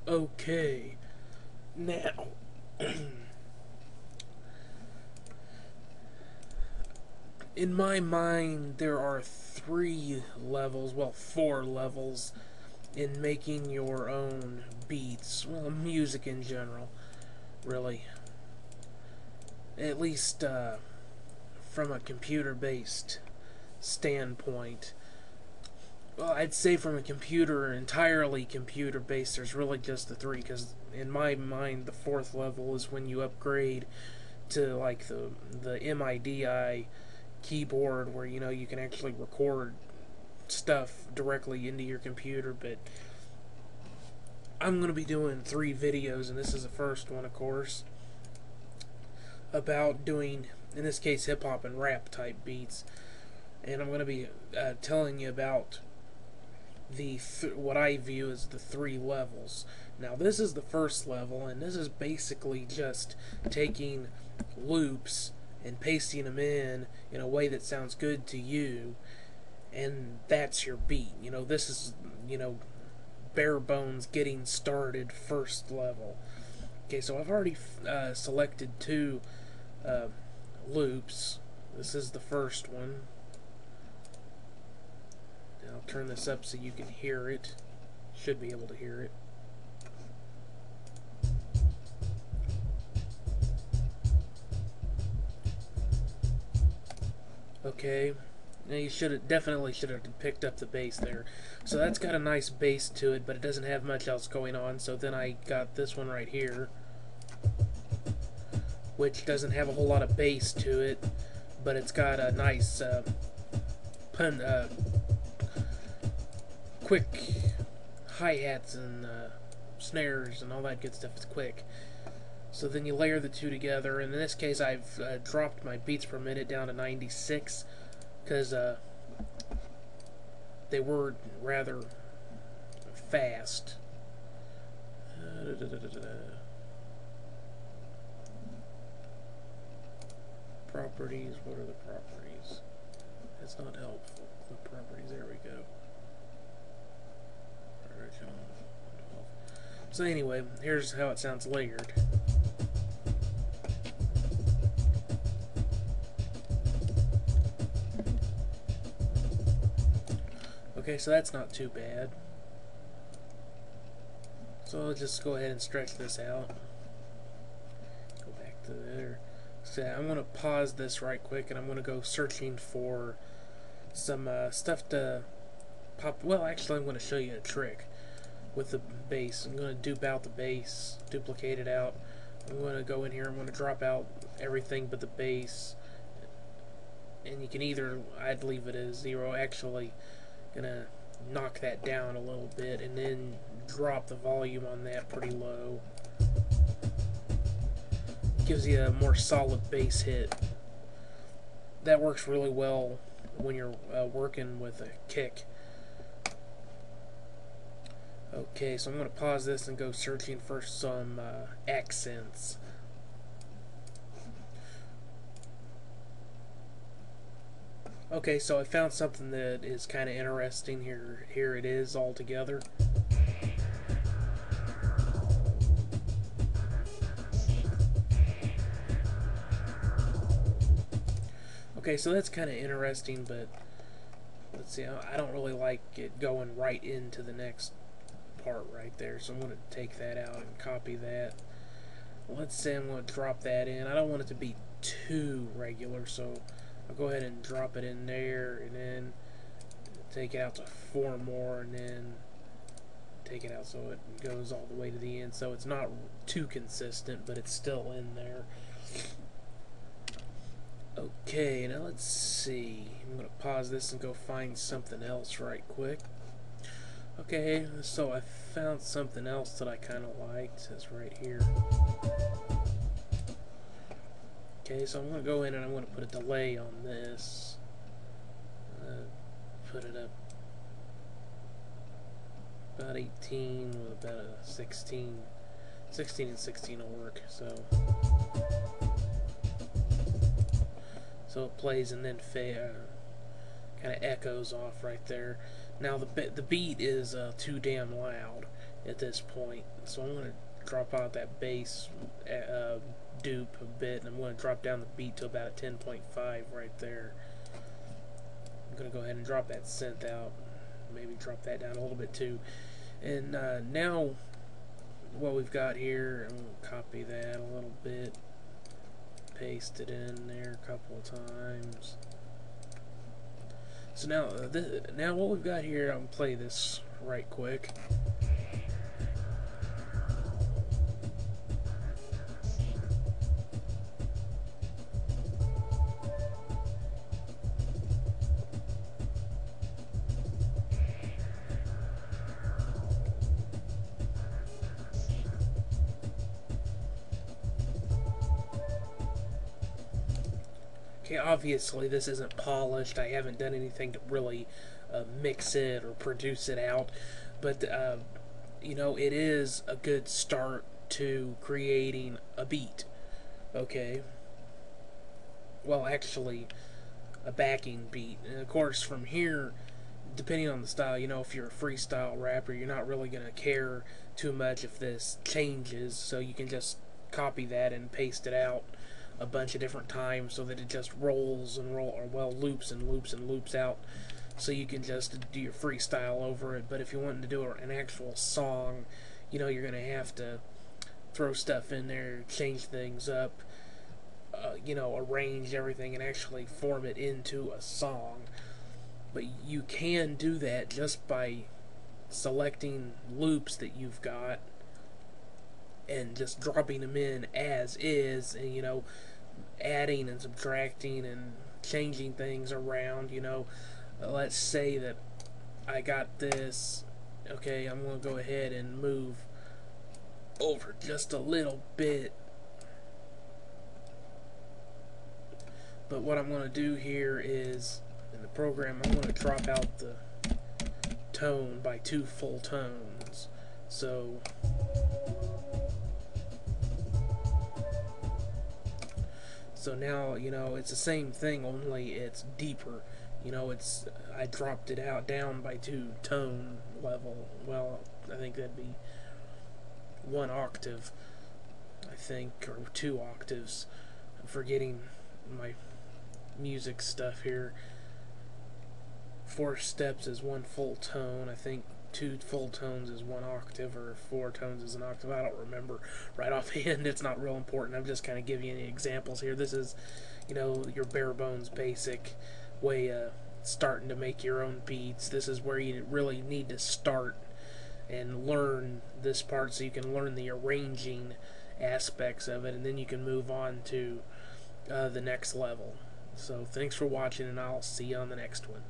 Okay, now, in my mind, there are 3 levels, well, 4 levels in making your own beats, well, music in general, really. At least from a computer-based standpoint. Well, I'd say from a entirely computer-based, there's really just the 3, because in my mind, the 4th level is when you upgrade to like the MIDI keyboard, where you can actually record stuff directly into your computer. But I'm going to be doing 3 videos, and this is the first one, of course, about doing, in this case, hip hop and rap type beats. And I'm going to be telling you about what I view as the 3 levels. Now, this is the first level, and this is basically just taking loops and pasting them in a way that sounds good to you, and that's your beat. This is, bare bones getting started first level. Okay, so I've already selected 2 loops. This is the first one. I'll turn this up so you can hear it. Should be able to hear it. Okay. Now you definitely should have picked up the bass there. So that's got a nice bass to it, but it doesn't have much else going on. So then I got this one right here, which doesn't have a whole lot of bass to it, but it's got a nice quick hi-hats and snares and all that good stuff. It's quick. So then you layer the 2 together, and in this case I've dropped my beats per minute down to 96, because they were rather fast. Properties, what are the properties? That's not helpful. The properties, there we go. So anyway, here's how it sounds layered. Okay, so that's not too bad. So I'll just go ahead and stretch this out. Go back to there. So I'm going to pause this right quick, and I'm going to go searching for some stuff to pop. Well, actually, I'm going to show you a trick with the bass. I'm going to dupe out the bass, duplicate it out. I'm going to go in here, I'm going to drop out everything but the bass, and you can I'd leave it as 0, actually going to knock that down a little bit, and then drop the volume on that pretty low. Gives you a more solid bass hit. That works really well when you're working with a kick. Okay, so I'm going to pause this and go searching for some accents. Okay, so I found something that is kind of interesting here. Here it is all together. Okay, so that's kind of interesting, but let's see, I don't really like it going right into the next part right there, so I'm going to take that out and copy that. Let's say I'm going to drop that in. I don't want it to be too regular, so I'll go ahead and drop it in there, and then take it out to 4 more, and then take it out so it goes all the way to the end, so it's not too consistent, but it's still in there. Okay, now let's see. I'm going to pause this and go find something else right quick. Okay, so I found something else that I kind of liked. It's right here. Okay, so I'm going to go in and I'm going to put a delay on this. Put it up about 18 with about a 16. 16 and 16 will work, so it plays and then kind of echoes off right there. Now the beat is too damn loud, at this point. So I'm going to drop out that bass dupe a bit, and I'm going to drop down the beat to about a 10.5 right there. I'm going to go ahead and drop that synth out, maybe drop that down a little bit too. And now what we've got here, I'm going to copy that a little bit, paste it in there a couple of times. So now what we've got here, I'm going to play this right quick. Okay, obviously this isn't polished. I haven't done anything to really mix it or produce it out, but you know, it is a good start to creating a beat. Okay, well, actually, a backing beat, and of course from here, depending on the style, you know, if you're a freestyle rapper, you're not really gonna care too much if this changes, so you can just copy that and paste it out a bunch of different times so that it just rolls and loops and loops and loops out, so you can just do your freestyle over it. But if you want to do an actual song, you know, you're gonna have to throw stuff in there, change things up, you know, arrange everything and actually form it into a song. But you can do that just by selecting loops that you've got and just dropping them in as is, and you know, adding and subtracting and changing things around. You know, let's say that I got this. Okay, I'm going to go ahead and move over just a little bit. But what I'm going to do here is, in the program, I'm going to drop out the tone by 2 full tones. So now, you know, it's the same thing, only it's deeper. You know, I dropped it down by 2 tone level. Well, I think that'd be 1 octave, I think, or 2 octaves. I'm forgetting my music stuff here. 4 steps is 1 full tone. I think 2 full tones is 1 octave, or 4 tones is an octave. I don't remember right offhand. It's not real important. I'm just kind of giving you any examples here. This is, you know, your bare bones basic way of starting to make your own beats. This is where you really need to start and learn this part, so you can learn the arranging aspects of it, and then you can move on to the next level. So thanks for watching, and I'll see you on the next one.